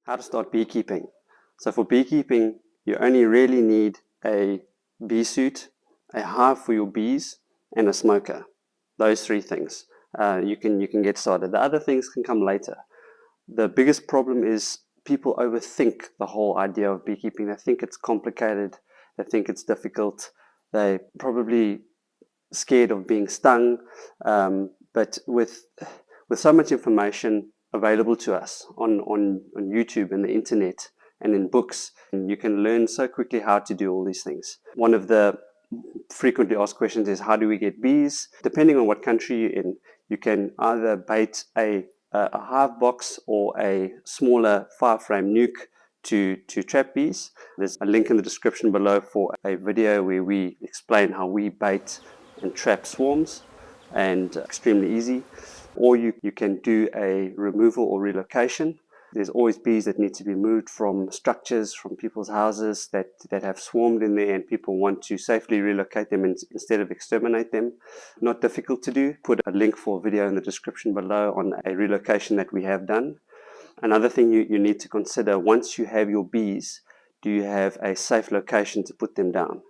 How to start beekeeping. So for beekeeping, you only really need a bee suit, a hive for your bees, and a smoker. Those three things. You can get started. The other things can come later. The biggest problem is people overthink the whole idea of beekeeping. They think it's complicated. They think it's difficult. They probably scared of being stung. But with so much information available to us on YouTube and the internet and in books, and you can learn so quickly how to do all these things. One of the frequently asked questions is, how do we get bees? Depending on what country you're in, you can either bait a hive box or a smaller 5-frame nuke to trap bees. There's a link in the description below for a video where we explain how we bait and trap swarms, and extremely easy. Or you can do a removal or relocation. There's always bees that need to be moved from structures, from people's houses that have swarmed in there, and people want to safely relocate them instead of exterminate them. Not difficult to do. Put a link for a video in the description below on a relocation that we have done. Another thing you need to consider, once you have your bees, do you have a safe location to put them down?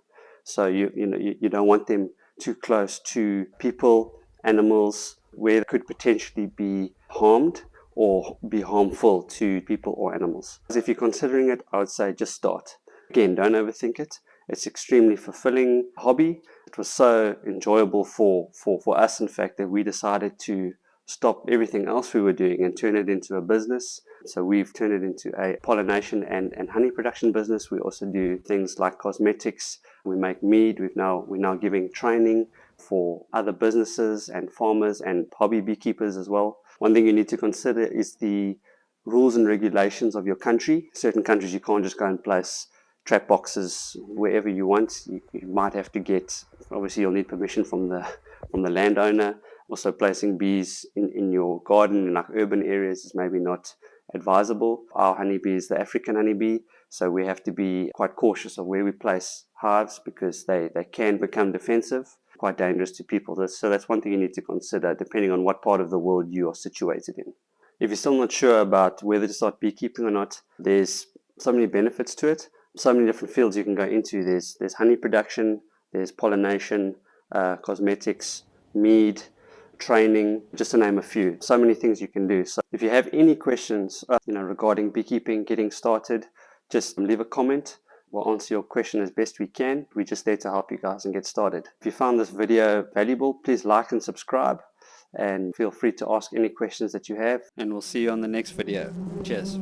So you don't want them too close to people, animals, where they could potentially be harmed or be harmful to people or animals. If you're considering it, I would say just start. Again, don't overthink it. It's extremely fulfilling hobby. It was so enjoyable for us, in fact, that we decided to stop everything else we were doing and turn it into a business. So we've turned it into a pollination and honey production business. We also do things like cosmetics. We make mead. We're now giving training for other businesses and farmers and hobby beekeepers as well. One thing you need to consider is the rules and regulations of your country. Certain countries you can't just go and place trap boxes wherever you want. You might have to get, obviously you'll need permission from the landowner. Also, placing bees in your garden in like urban areas is maybe not advisable. Our honeybee is the African honeybee, so we have to be quite cautious of where we place hives because they can become defensive, quite dangerous to people. So that's one thing you need to consider depending on what part of the world you are situated in. If you're still not sure about whether to start beekeeping or not, there's so many benefits to it. So many different fields you can go into. There's honey production, there's pollination, cosmetics, mead, training, just to name a few. So many things you can do. So if you have any questions regarding beekeeping, getting started, just leave a comment. We'll answer your question as best we can. We're just there to help you guys and get started. If you found this video valuable, please like and subscribe, and feel free to ask any questions that you have, and we'll see you on the next video. Cheers.